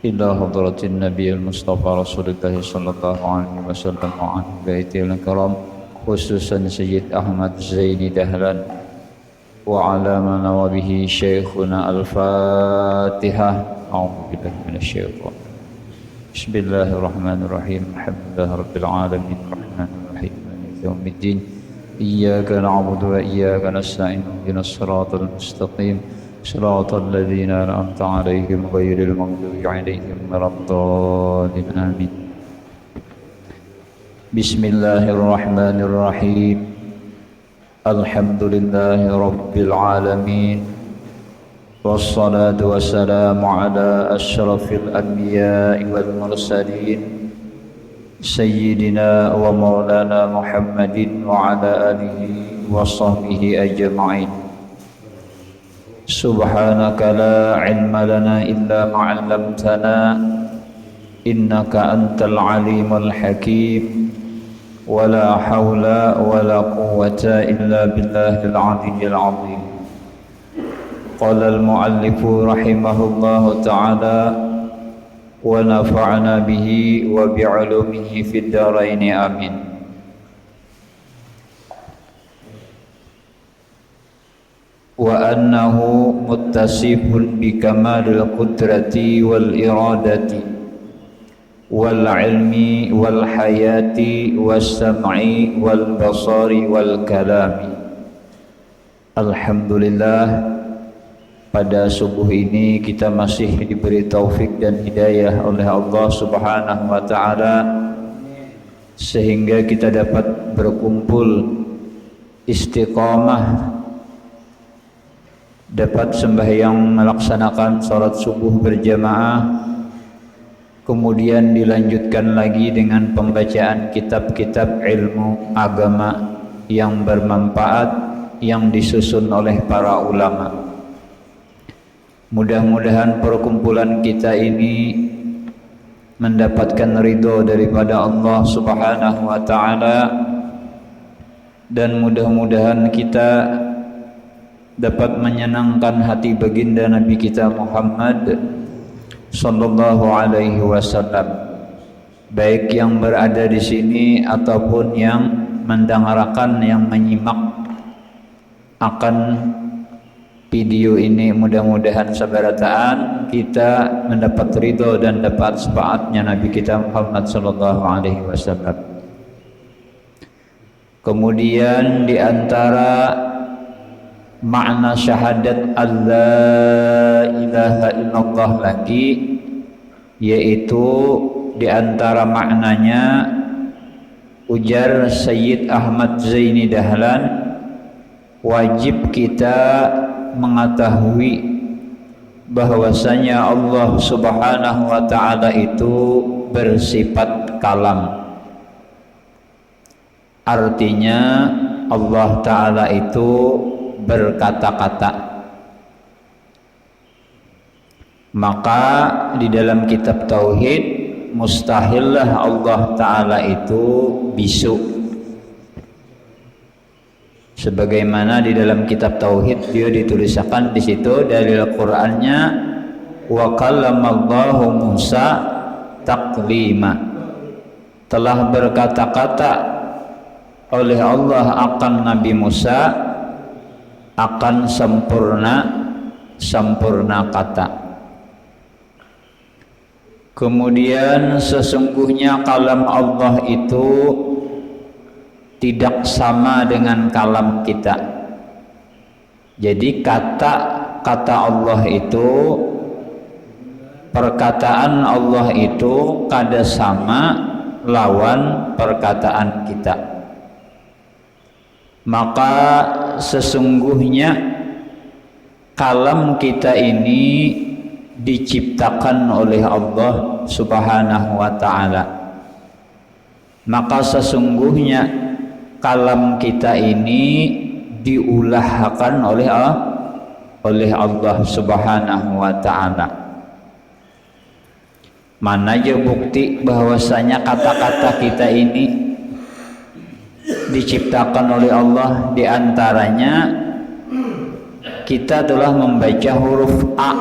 إلى حضرة النبي المصطفى رسول الله صلى الله عليه وسلم وعن بيته الكرام خصوصا سيد أحمد زين دهلان وعلى من نوى به شيخنا الفاتحة. أعوذ بالله من الشيطان. بسم الله الرحمن الرحيم. الحمد لله رب العالمين الرحمن الرحيم مالك يوم الدين. إياك نعبد وإياك نستعين اهدنا الصراط المستقيم صراط الذين أنعمت عليهم غير المغضوب عليهم ولا الضالين آمين. بسم الله الرحمن الرحيم. الحمد لله رب العالمين والصلاة والسلام على أشرف الأنبياء والمرسلين سيدنا ومولانا محمد وعلى آله وصحبه أجمعين. سبحانك لا علم لنا إلا ما علمتنا إنك أنت العليم الحكيم ولا حول ولا قوة إلا بالله العلي العظيم. قال المؤلف رحمه الله تعالى ونفعنا به وبعلومه في الدارين آمين. وأنه متصف بكمال القدرة والإرادة والعلم والحياة والسمع والبصر والكلام. Alhamdulillah, pada subuh ini kita masih diberi taufik dan hidayah oleh Allah Subhanahu wa taala sehingga kita dapat berkumpul istiqamah, dapat sembahyang melaksanakan salat subuh berjamaah, kemudian dilanjutkan lagi dengan pembacaan kitab-kitab ilmu agama yang bermanfaat yang disusun oleh para ulama. Mudah-mudahan perkumpulan kita ini mendapatkan ridho daripada Allah Subhanahu wa taala, dan mudah-mudahan kita dapat menyenangkan hati baginda Nabi kita Muhammad sallallahu alaihi wasallam, baik yang berada di sini ataupun yang mendengarkan, yang menyimak akan video ini. Mudah-mudahan sabarataan kita mendapat ridho dan dapat syafaatnya Nabi kita Muhammad sallallahu alaihi wasallam. Kemudian di antara makna syahadat Allah ilaha illallah lagi, yaitu di antara maknanya ujar Sayyid Ahmad Zaini Dahlan, wajib kita mengetahui bahwasanya Allah Subhanahu wa taala itu bersifat kalam. Artinya Allah taala itu berkata-kata. Maka di dalam kitab tauhid mustahillah Allah taala itu bisu, sebagaimana di dalam kitab tauhid dia dituliskan di situ dalil Qur'annya wa kallamallahu Musa taklima, telah berkata-kata oleh Allah akan Nabi Musa akan sempurna kata. Kemudian sesungguhnya kalam Allah itu tidak sama dengan kalam kita. Jadi kata Allah itu, perkataan Allah itu kada sama lawan perkataan kita. Maka sesungguhnya kalam kita ini diciptakan oleh Allah Subhanahu wa taala. Maka sesungguhnya kalam kita ini diulahkan oleh Allah Subhanahu wa taala. Mana aja bukti bahwasanya kata-kata kita ini diciptakan oleh Allah? Di antaranya kita telah membaca huruf A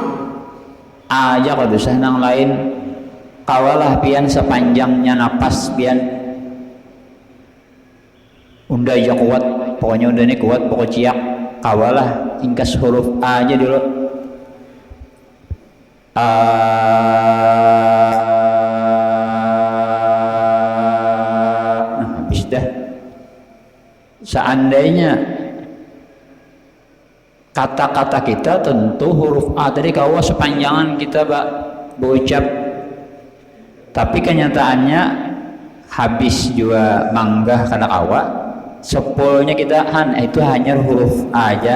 aja kalau dosah nang lain kawalah pian sepanjangnya napas pian unda aja kuat pokoknya unda ini kuat pokok ciak kawalah ingkas huruf A aja dulu habis dah seandainya kata-kata kita tentu huruf A tadi kawa sepanjangan kita berucap tapi kenyataannya habis juga manggah karena kawa sepulnya kita itu hanya huruf A aja.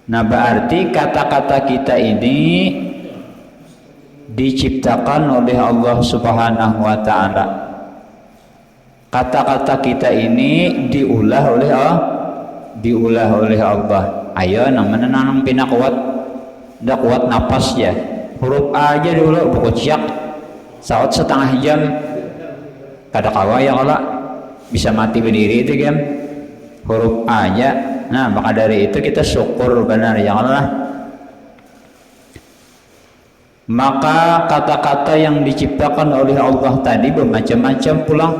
Nah berarti kata-kata kita ini diciptakan oleh Allah Subhanahu wa ta'ala. Kata-kata kita ini diulah oleh Allah. Ayo namanya nanang pina kuat udah kuat napas ya huruf A aja dulu bukociak saat setengah jam kada kawa ya kalau bisa mati berdiri itu kan huruf A aja. Nah maka dari itu kita syukur benar ya Allah. Maka kata-kata yang diciptakan oleh Allah tadi bermacam-macam pulang.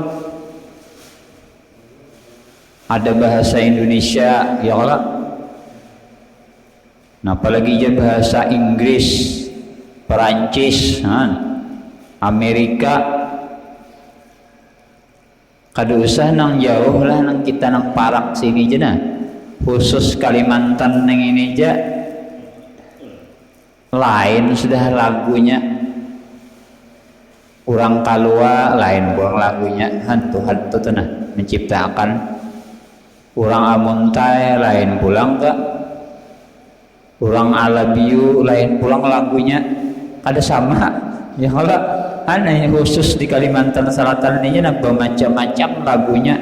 Ada bahasa Indonesia ya Allah. Nah apalagi aja bahasa Inggris, Perancis, Amerika. Kada usah nang jauh lah nang kita nang Parak sini aja nah. Khusus Kalimantan nang ini aja lain sudah lagunya. Urang kalua lain buang lagunya. Hantu-hantu tuh nah menciptakan. Urang amuntai lain pulang ke. Urang alabiu lain pulang lagunya. Ada sama. Ya kalau aneh khusus di Kalimantan Selatan ini nah macam-macam lagunya.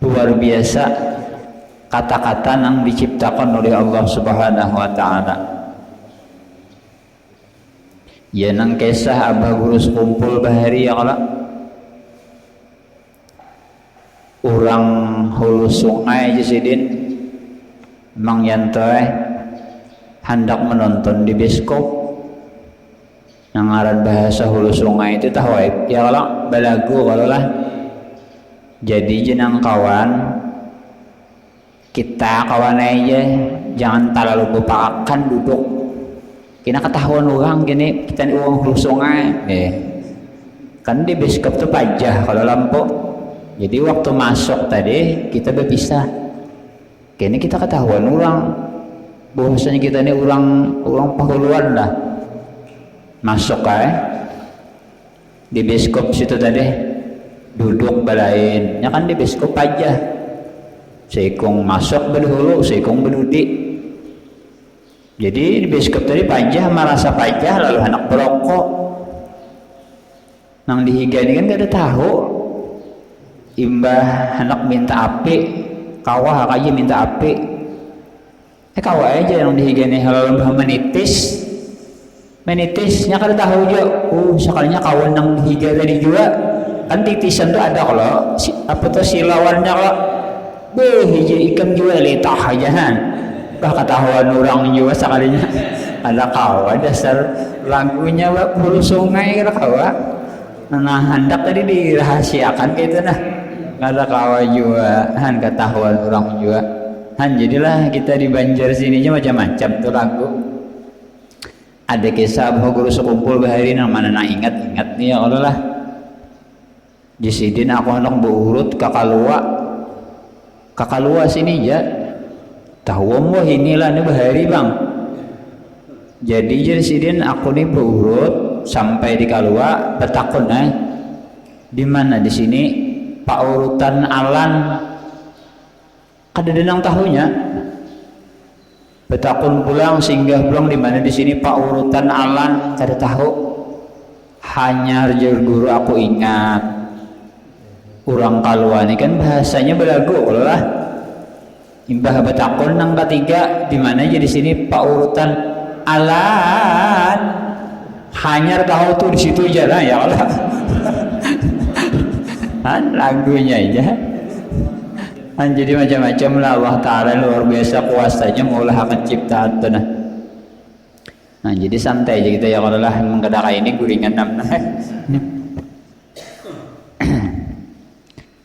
Luar biasa. Kata-kata yang diciptakan oleh Allah Subhanahu wa ta'ala. Ya nang kisah abah guru sekumpul bahari ya kalau orang hulu sungai Jasidin Mang Yantoy hendak menonton di bioskop yang ngaran bahasa hulu sungai itu tahu ya kalau balagu kalau lah jadi jenang kawan kita kawan aja jangan terlalu bepakan duduk kena ketahuan orang gini kita di uang hulu sungai kan di bioskop tuh pajah kalau lampu jadi waktu masuk tadi kita berpisah kini kita ketahuan orang bahwasanya kita ini orang pahuluan lah masuk di bioskop situ tadi duduk balain ya kan di bioskop aja seikung masuk berdulu seikung berdudi jadi di bioskop tadi pajah merasa pajah lalu anak berokok nang dihiga ini kan gak ada tahu imbah anak minta api kawah aja minta api kawah aja yang dihiga ini kalau menitisnya kada tahu juga sekalinya kawan nang dihiga tadi juga kan titisan tuh ada kalau apa tuh silawannya kalau hiji ikan juga letah aja ketahuan orang juga sekalinya ada kawah dasar lagunya hulu sungai kira kawah nah hendak tadi dirahasiakan gitu nah ada kawah juga ketahuan orang juga jadilah kita di Banjar sini aja macam-macam tuh lagu ada kisah bahwa guru sekumpul bahari nang mana nak ingat nih ya Allah lah Jasidin aku hendak berurut kakak luas sini ya tahu mau inilah nih bahari bang jadi Jasidin aku nih berurut sampai di Kalua bertakun di mana di sini pak urutan alan kada denang tahunya bertakun pulang singgah pulang di mana di sini pak urutan alan kada tahu hanya guru aku ingat orang Kalua ini kan bahasanya belagu lah imbah betakon nang ketiga di mana aja di sini pak urutan alan hanya tahu tuh di situ aja lah ya Allah lagunya aja jadi macam-macam lah Allah Ta'ala luar biasa kuasanya mengulahkan ciptaan tuh nah Nah, jadi santai aja kita ya kalau lah menggadaka ini guringan namna.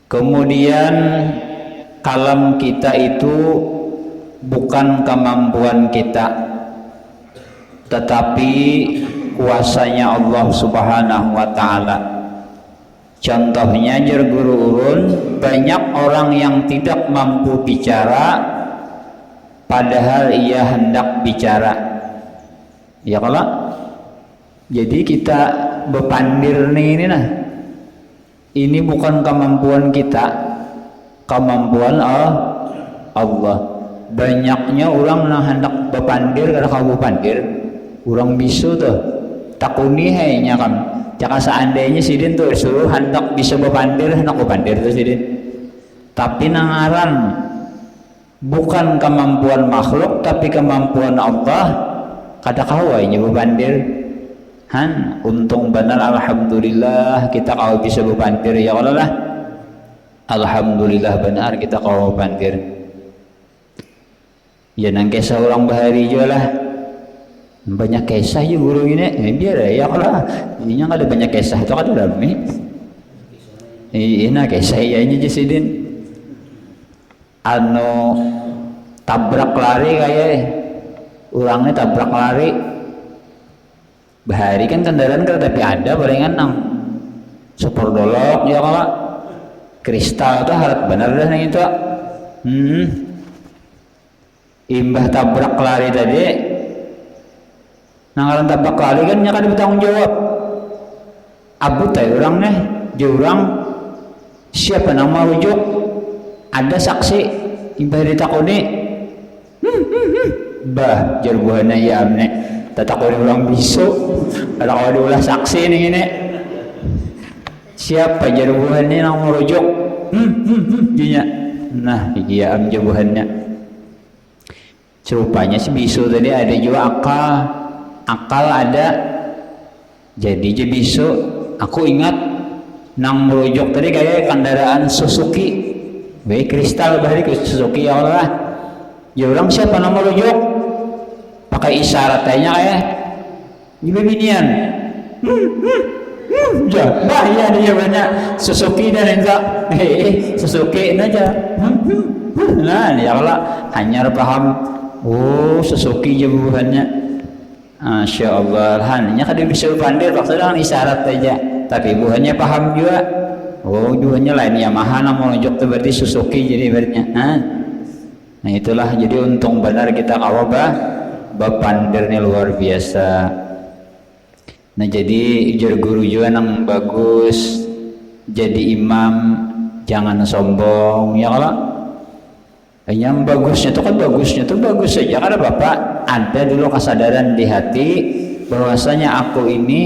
Kemudian kalam kita itu bukan kemampuan kita, tetapi kuasanya Allah Subhanahu wa taala. Contohnya jar guru urun, banyak orang yang tidak mampu bicara padahal ia hendak bicara. Ya kalau jadi kita bepandir nih ini nah. Ini bukan kemampuan kita, kemampuan Allah. Banyaknya orang yang hendak bepandir karena kau bepandir, orang bisu tuh takuni hanya kan. Jika seandainya sidin tuh suruh hendak bisa bepandir, hendak bepandir tuh sidin. Tapi nangaran bukan kemampuan makhluk, tapi kemampuan Allah. Kata kau ini bepandir. Untung benar alhamdulillah kita kau bisa bepandir ya Allah lah. Alhamdulillah benar kita kau bepandir. Ya nang kisah orang bahari juga lah. Banyak kisah ya guru ini. Biar ya Allah. Ininya ada banyak kisah itu kan rame. Ini kisah ya ini jasidin. Anu tabrak lari kayak orangnya tabrak lari. Bahari kan kendaraan kereta api ada palingan nang super dolok ya kalau kristal itu harap benar dah nang itu. Imbah tabrak lari tadi nang tabrak lari kan nya kan bertanggung jawab. Abu tay orang nih jurang siapa nang mau rujuk ada saksi imbah ditakuni bah jarbuhana ya amne tatakuni orang bisu kalau kau diulah saksi ini siapa jarubuhannya yang merujuk junya nah iya am jarubuhannya serupanya si bisu tadi ada juga akal ada jadi je bisu aku ingat nang merujuk tadi kayak kendaraan Suzuki kristal bahari ke Suzuki ya Allah ya orang siapa nang merujuk pakai isyarat tanya kayak gimana bahaya dia banyak Suzuki dan enggak Suzuki aja nah ya Allah hanya paham Suzuki jawabannya Masya Allah hanya kan dia bisa pandir maksudnya isyarat aja tapi buahnya paham juga buahnya lain Yamaha mau nunjuk tuh berarti Suzuki jadi berarti nah itulah jadi untung benar kita kawabah bapandirnya luar biasa. Nah jadi ijur guru juga nang bagus jadi imam jangan sombong ya kalau yang bagusnya itu kan bagusnya itu bagus saja karena bapak ada dulu kesadaran di hati bahwasanya aku ini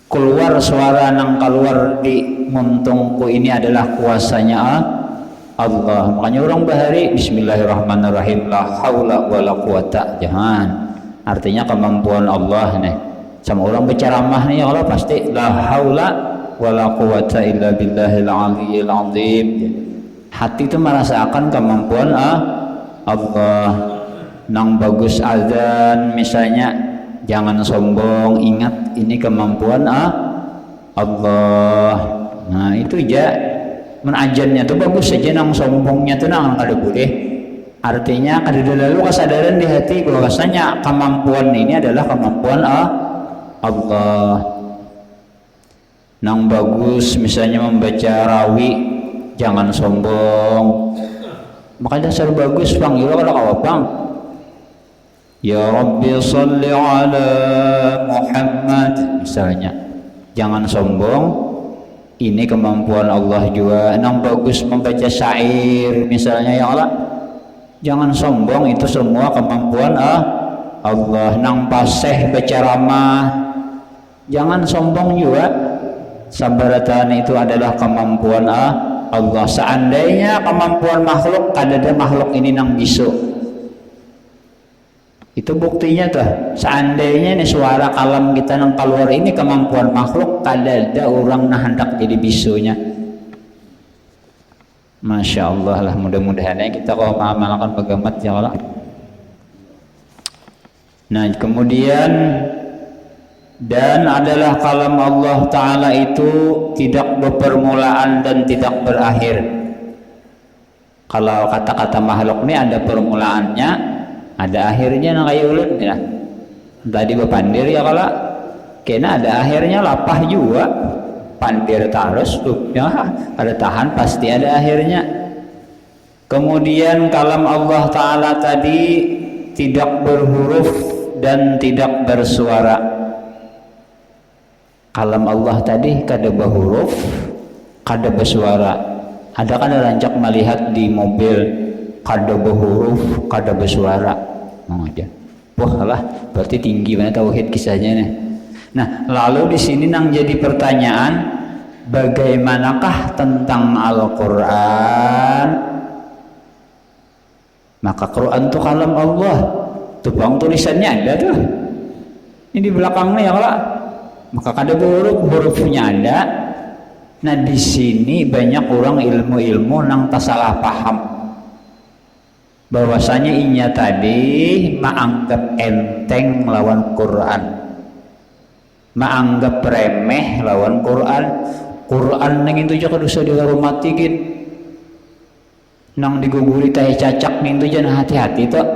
keluar suara nang keluar di muntungku ini adalah kuasanya Allah. Makanya orang bahari bismillahirrahmanirrahim la haula wala quwata jangan artinya kemampuan Allah nih sama orang berceramah nih Allah pasti la haula wala quwata illa billahil aliyyil azim hati itu merasakan kemampuan Allah nang bagus azan misalnya jangan sombong ingat ini kemampuan Allah nah itu aja menajannya tuh bagus saja nang sombongnya tuh nang kada boleh artinya kada lalu kesadaran di hati bahwasanya kemampuan ini adalah kemampuan Allah nang bagus misalnya membaca rawi jangan sombong maka dasar bagus panggil kalau kawapang ya Rabbi salli ala Muhammad misalnya jangan sombong ini kemampuan Allah juga nang bagus membaca syair misalnya ya Allah jangan sombong itu semua kemampuan Allah nang paseh baca ramah jangan sombong juga sabaratan itu adalah kemampuan Allah seandainya kemampuan makhluk kada ada makhluk ini nang bisu itu buktinya tuh seandainya nih suara kalam kita nang keluar ini kemampuan makhluk kada ada orang nah hendak jadi bisunya Masya Allah lah mudah-mudahan kita kalau mengamalkan bagamat ya Allah Nah, kemudian dan adalah kalam Allah Ta'ala itu tidak berpermulaan dan tidak berakhir. Kalau kata-kata makhluk ini ada permulaannya, ada akhirnya, nah kayak ulut ya. Tadi bepandir ya, kalau kena ada akhirnya lapah juga, pandir terus ya, ada tahan pasti ada akhirnya. Kemudian kalam Allah Ta'ala tadi tidak berhuruf dan tidak bersuara. Kalam Allah tadi kada berhuruf, kada bersuara. Ada kan rancak melihat di mobil kada berhuruf, kada bersuara. Aja. Wah lah, berarti tinggi banget tauhid kisahnya nih. Nah, lalu di sini nang jadi pertanyaan, bagaimanakah tentang Al-Qur'an? Maka Quran itu kalam Allah. Tuh bang, tulisannya ada tuh. Ini di belakangnya ya kalau. Maka kada hurufnya ada. Nah di sini banyak orang ilmu-ilmu nang salah paham bahwasanya inya tadi menganggap enteng lawan Quran, menganggap remeh lawan Quran. Quran nang itu juga dosa dihormati gin, nang diguguri teh cacak nih itu jangan hati-hati tuh.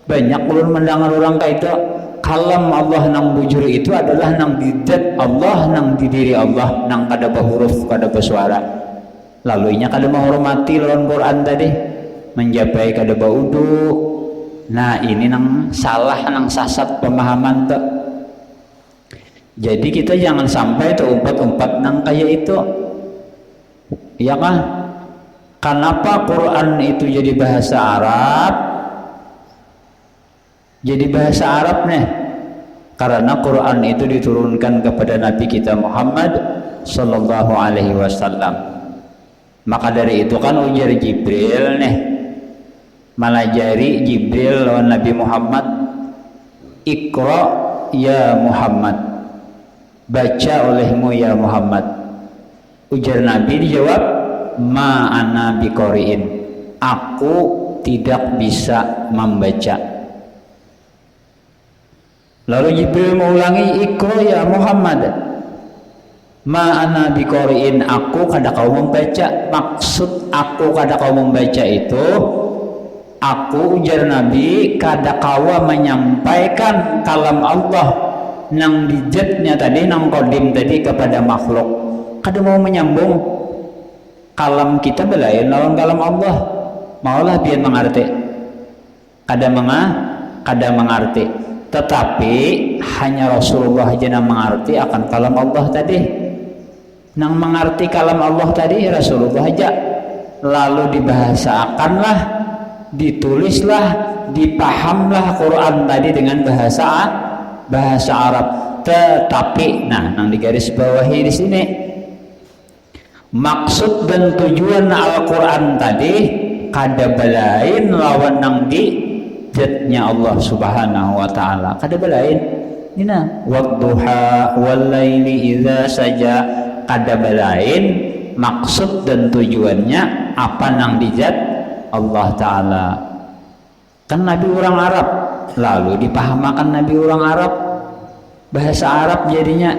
Banyak ulun mendengar orang kayak itu. Kalam Allah nang bujur itu adalah nang didat Allah, nang di diri Allah, nang kada berhuruf, kada bersuara. Lalu inya kada menghormati lawan Quran tadi, menjabai kada baudu. Nah ini nang salah, nang sasat pemahaman tuh. Jadi kita jangan sampai tuh umpat-umpat nang kayak itu, ya kan? Kenapa Quran itu jadi bahasa Arab? Jadi bahasa Arab nih, karena Quran itu diturunkan kepada Nabi kita Muhammad Sallallahu Alaihi Wasallam. Maka dari itu kan ujar Jibril nih, malajari Jibril lawan Nabi Muhammad, Iqra ya Muhammad, baca olehmu ya Muhammad. Ujar Nabi dijawab, ma ana biqori'in, aku tidak bisa membaca. Lalu Jibril mengulangi, Iqra ya Muhammad, ma ana biqori'in, aku kada kau membaca. Maksud aku kada kau membaca itu, aku ujar Nabi kada kawa menyampaikan kalam Allah nang dijatnya tadi, nang kodim tadi kepada makhluk. Kada mau menyambung kalam kita belayan lawan kalam Allah, maulah biar mengerti. Kada mengerti. Tetapi hanya Rasulullah aja yang mengerti akan kalam Allah tadi. Nang mengerti kalam Allah tadi Rasulullah aja. Lalu dibahasakanlah, ditulislah, dipahamlah Quran tadi dengan bahasa Arab. Tetapi, nah, nang digaris bawahi di sini, maksud dan tujuan Al-Quran tadi kada belain lawan nang di zatnya Allah Subhanahu wa taala. Kada belain. Nina wadduha walaili idza saja, kada belain maksud dan tujuannya apa nang di zat Allah taala. Kan Nabi orang Arab, lalu dipahamakan Nabi orang Arab, bahasa Arab jadinya.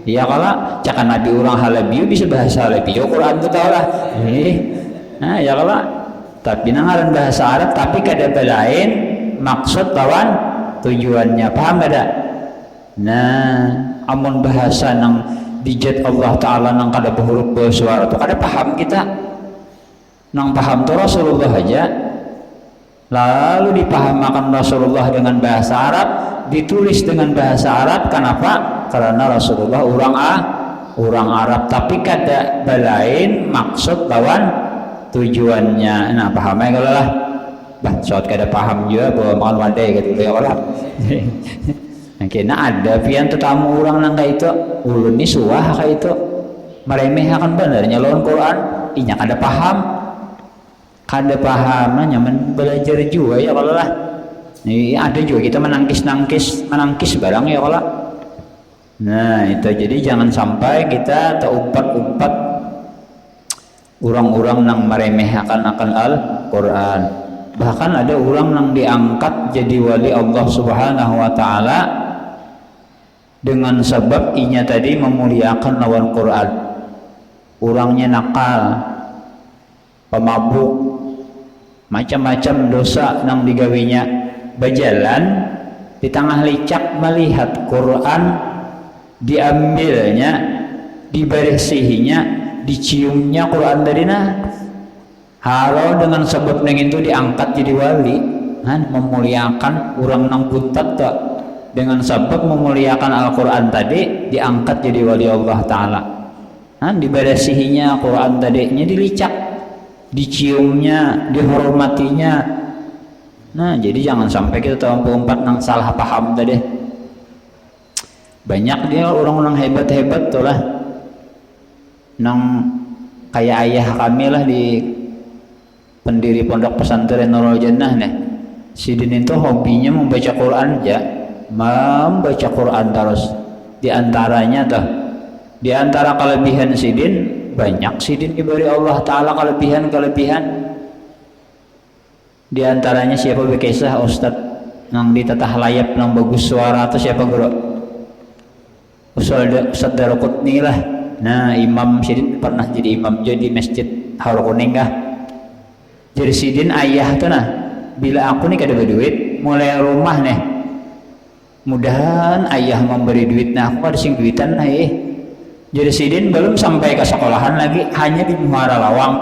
Ya kalau cakan Nabi orang Halabiu bisa bahasa Halabiu, Quran itu tahu lah. Nah ya kalau tapi nangaran bahasa Arab tapi kada belain maksud lawan tujuannya, paham kada? Nah, amun bahasa nang dijat Allah Ta'ala nang kada berhuruf bersuara tu kada paham kita. Nang paham tu Rasulullah aja. Lalu dipahamakan Rasulullah dengan bahasa Arab, ditulis dengan bahasa Arab. Kenapa? Karena Rasulullah orang Arab, tapi kada belain maksud lawan tujuannya. Nah, pahamnya kalau lah. Bah, soal kada paham juga bahwa makan wadai gitu ya orang. Kena ada pian tetamu orang nang kayak itu, ulun ni suah kayak itu, meremeh akan benernya lawan Quran, inya kada paham, nyaman belajar juga ya kalau lah. Ini ada juga kita menangkis barang ya kalau. Nah itu jadi jangan sampai kita terumpat-umpat orang-orang nang meremehkan akan Al-Quran. Bahkan ada orang yang diangkat jadi wali Allah Subhanahu wa taala dengan sebab inya tadi memuliakan lawan Quran. Orangnya nakal, pemabuk, macam-macam dosa nang digawinya, berjalan di tengah licak melihat Quran, diambilnya, dibersihinya, diciumnya Quran dari halo dengan sebab neng itu diangkat jadi wali, memuliakan orang nang butat tak, dengan sebab memuliakan Al-Quran tadi diangkat jadi wali Allah Ta'ala. Dibersihinya Quran tadinya, dilicak, diciumnya, dihormatinya. Nah, jadi jangan sampai kita tahun 24 nang salah paham tadi. Banyak dia orang-orang hebat-hebat tuh lah, nang kayak ayah kami lah di pendiri pondok pesantren Nurul Jannah nih. Sidin itu hobinya membaca Quran aja, membaca Quran terus. Di antaranya tuh, di antara kelebihan Sidin, banyak Sidin diberi Allah Ta'ala kelebihan-kelebihan. Di antaranya siapa bekisah Ustadz nang ditatah layap nang bagus suara atau siapa guru? Ustadz Darukutni lah. Nah, Imam Sidin pernah jadi imam jadi masjid Harukuning kah? Jadi Sidin ayah tuh nah, bila aku nih kada berduit mulai rumah nih, mudahan ayah memberi duit, nah aku ada sing duitan nah Jadi Sidin belum sampai ke sekolahan lagi, hanya di Muara Lawang.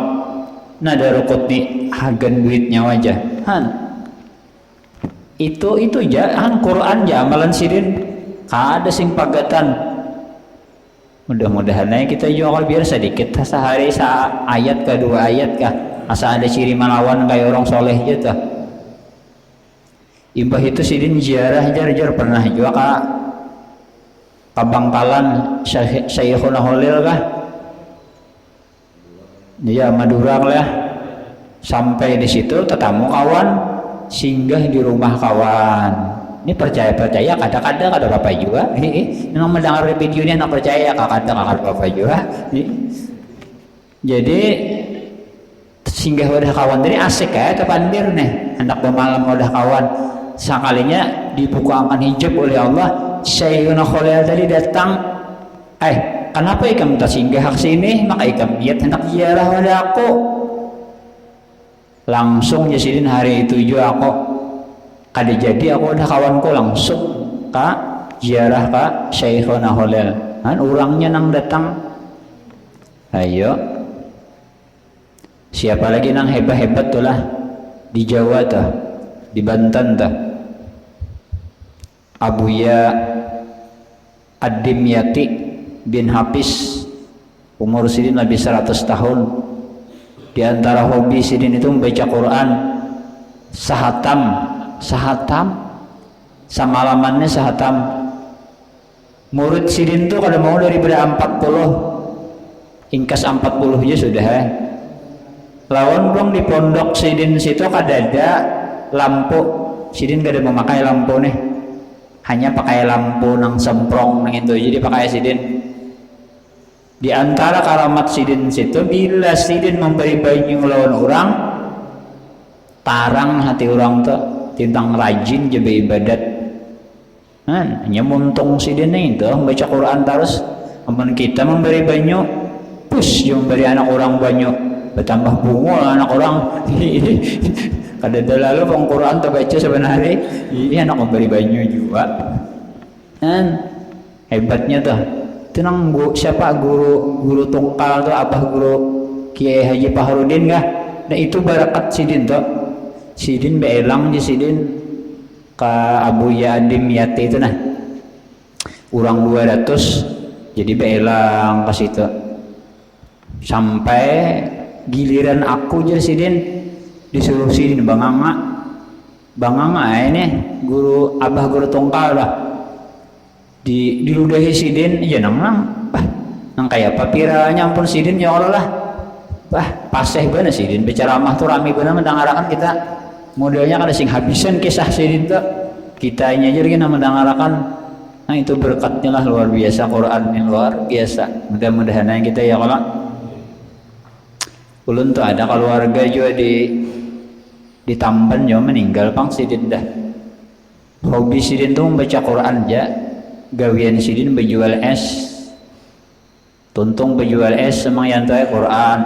Nah Darukutni hagan duitnya wajah. Itu jangan Quran ja amalan Sidin, kada sing pagatan. Mudah-mudahan kita juga biar sedikit sehari ayat ke 2 ayat kah. Asa ada ciri malawan kayak orang soleh gitu. Imbah itu Sidin ziarah jar pernah juga ke Bangkalan Syekhuna Holil kah? Iya Madura lah. Sampai di situ tetamu kawan, singgah di rumah kawan. Ini percaya kadang-kadang ada apa juga. Memang mendengar video ini anak percaya kadang-kadang apa juga. Jadi singgah wadah kawan tadi asik ya tepandir nih, hendak bermalam wadah kawan. Sekalinya dibukakan hijab oleh Allah, Syekhuna Khalil tadi datang. Kenapa ikam tak singgah sini? Maka ikam niat hendak ziarah wadah aku. Langsung Sidin hari itu juga aku kada jadi aku udah kawanku langsung ke ziarah ke Syekhuna Khalil. Orangnya nang datang. Ayo. Siapa lagi nang hebat-hebat tuh lah di Jawa tuh, di Banten tuh. Abuya Ad-Dimyati bin Hafiz, umur Sidin lebih 100 tahun. Di antara hobi Sidin itu membaca Quran, sahatam, samalamannya sahatam. Murid Sidin tuh kada mau daripada 40, ingkas 40 aja sudah lawan belum di pondok Sidin situ kada ada lampu. Sidin kada memakai lampu nih, hanya pakai lampu nang semprong nang itu jadi pakai Sidin. Di antara karamat Sidin situ, bila Sidin memberi banyu lawan orang, tarang hati orang tuh tentang rajin jadi ibadat. Hanya muntung Sidin itu baca Quran terus. Amun kita memberi banyu, push yang memberi anak orang banyu, bertambah bungul anak orang. Kada lalu Quran terbaca sebenarnya, ini anak memberi banyu juga. Hebatnya tuh. Tenang siapa guru tungkal tuh abah guru Kiai Haji Pahrudin kah? Nah itu barakat Sidin tuh. Sidin beelang di Sidin ke Abuya Ad-Dimyati itu nah. Urang 200 jadi beelang ke situ. Sampai giliran aku jadi Sidin disuruh Sidin banganga ini guru abah guru tungkal lah. Diludahi Sidin ya nang kayak apa piranya ampun Sidin ya Allah lah. Paseh bener Sidin berceramah tuh rame bener mendengarakan kita. Modelnya kada sing habisan kisah Sidin tuh. Kitanya aja gini mendengarakan. Nah itu berkatnya lah luar biasa, Quran yang luar biasa. Mudah-mudahan kita ya kalau ulun tuh ada keluarga juga di Ditamban jo meninggal pang sidin dah. Hobi sidin tuh membaca Quran aja. Gawian sidin berjual es. Tuntung berjual es semang yang tuh Quran.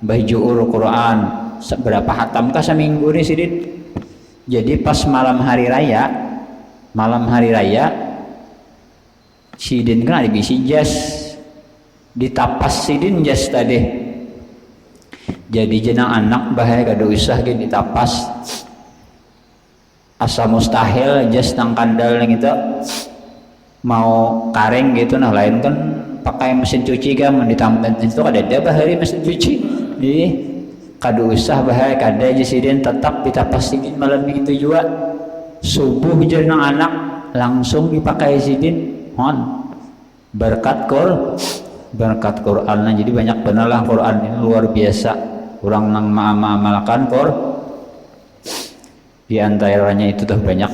Bajuur Quran. Seberapa hatam kah seminggu nih sidin? Jadi pas malam hari raya sidin kan ada bisi jas. Ditapas sidin jas tadi. Jadi jenang anak bahaya kada usah gini ditapas. Asa mustahil jas nang kandal yang itu mau kareng gitu, nah lain kan pakai mesin cuci kan ditambah itu kada ada bahari mesin cuci. Jadi kada usah bahaya kada aja sidin tetap ditapas sidin malam itu juga. Subuh jenang anak langsung dipakai sidin hon berkat Quran. Nah, jadi banyak benar lah Quran ini luar biasa. Orang nang mengamalkan di antaranya itu tuh banyak.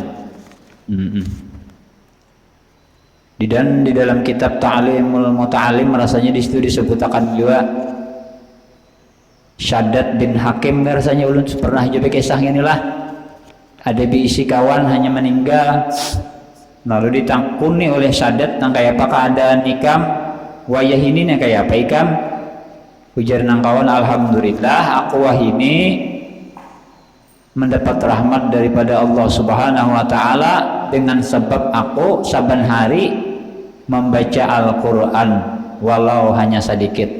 Di dalam kitab Ta'limul Muta'alim rasanya di situ disebutkan juga Syaddad bin Hakim rasanya ulun pernah juga kisahnya inilah. Ada biisi kawan hanya meninggal lalu ditangkuni oleh Syaddad nang kayak apa keadaan ikam wayah ini nih kayak apa ikam ujar nang kawan alhamdulillah aku wah ini mendapat rahmat daripada Allah Subhanahu wa taala dengan sebab aku saban hari membaca Al-Qur'an walau hanya sedikit.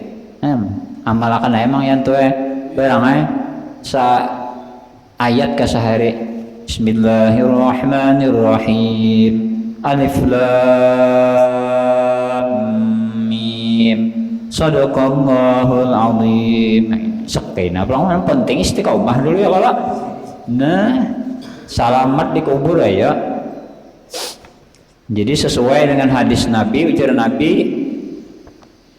Amalakan emang yang tuh barang sa ayat ke sehari. Bismillahirrahmanirrahim. Alif lam mim. Shadaqallahul azim. Sekena pelang penting istiqomah dulu ya kalau. Nah, salamat di kubur ya. Jadi sesuai dengan hadis Nabi, ujar Nabi,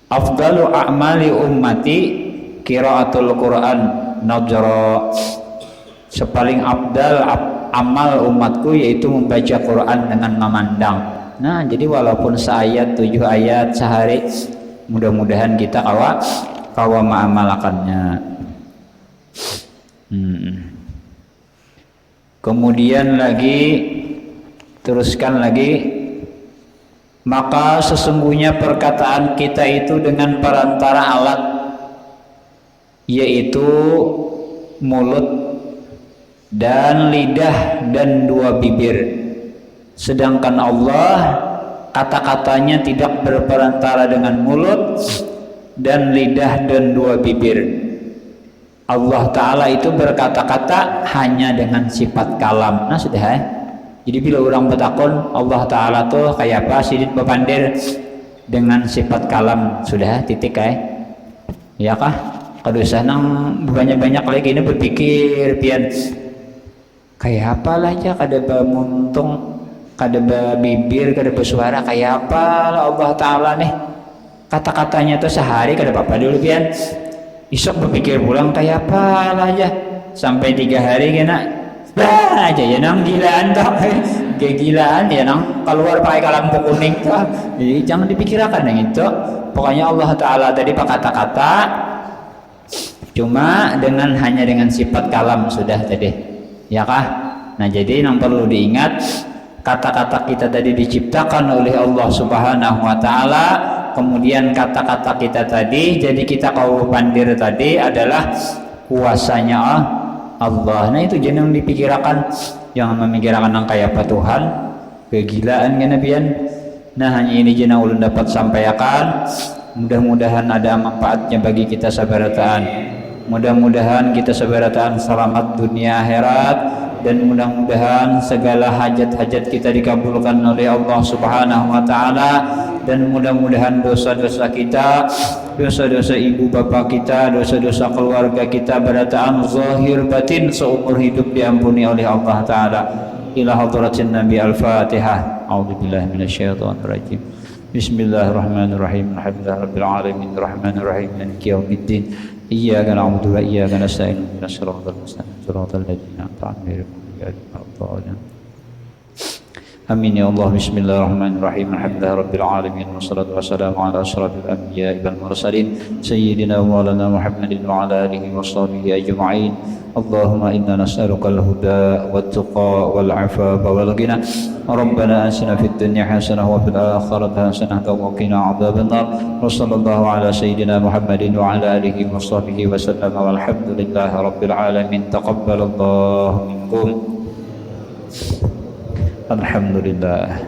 afdalu a'mali ummati qiraatul Qur'an najra. Sepaling afdal amal umatku yaitu membaca Quran dengan memandang. Nah, jadi walaupun seayat 7 ayat sehari, mudah-mudahan kita kawa mengamalkannya. Kemudian lagi teruskan lagi, maka sesungguhnya perkataan kita itu dengan perantara alat yaitu mulut dan lidah dan 2 bibir, sedangkan Allah kata-katanya tidak berperantara dengan mulut dan lidah dan 2 bibir. Allah Ta'ala itu berkata-kata hanya dengan sifat kalam. Nah sudah jadi bila orang bertakon Allah Ta'ala tuh kayak apa sidin bepandir dengan sifat kalam, sudah titik ya kah? Kada usah nang banyak-banyak lagi ini berpikir pian kayak apa lah aja, kada muntung, kada bibir, kada bersuara, kayak apa lah Allah Ta'ala nih kata-katanya tuh sehari kada apa-apa dulu pian. Isok berpikir pulang kayak apa lah aja sampai 3 hari kena aja ya nang gilaan tak kegilaan ya nang keluar pakai lampu kuning tuh. Jadi jangan dipikirkan yang itu. Pokoknya Allah Ta'ala tadi pakai kata-kata cuma hanya dengan sifat kalam sudah tadi ya kah. Nah jadi yang perlu diingat kata-kata kita tadi diciptakan oleh Allah Subhanahu wa Ta'ala. Kemudian kata-kata kita tadi jadi kita kau pandir tadi adalah kuasanya Allah. Nah itu jangan dipikirkan, jangan memikirkan yang kayak apa Tuhan kegilaan kan nabian. Nah hanya ini jangan ulun dapat sampaikan. Mudah-mudahan ada manfaatnya bagi kita sabarataan. Mudah-mudahan kita sabarataan selamat dunia akhirat, dan mudah-mudahan segala hajat-hajat kita dikabulkan oleh Allah Subhanahu wa Ta'ala, dan mudah-mudahan dosa-dosa kita, dosa-dosa ibu bapak kita, dosa-dosa keluarga kita berataan zahir batin seumur hidup diampuni oleh Allah Ta'ala. Ila hadratin Nabi Al-Fatihah. A'udzubillahi minasyaitonir rajim. Bismillahirrahmanirrahim. Alhamdulillahirabbil alamin arrahmanir rahim maliki yaumiddin. Iyyaka na'budu wa iyyaka nasta'in ihdinas siratal mustaqim siratal ladzina an'amta 'alaihim ghairil maghdubi 'alaihim. Amin ya Allah. Bismillahirrahmanirrahim. Alhamdulillah rabbil alamin wassalatu wassalamu ala asyrafil anbiya'i wal mursalin sayyidina wa maulana Muhammadin wa ala alihi wa sahbihi ajma'in. Allahumma inna nas'aluka al-huda wat-tuqa wal-'afafa wal-ghina. Rabbana atina fid dunya hasanah wa fil akhirati hasanah wa qina adzabannar. Wa sallallahu ala sayyidina Muhammadin wa ala alihi wa sahbihi wa sallam. Walhamdulillahi rabbil alamin. Taqabbalallahu minkum. Alhamdulillah.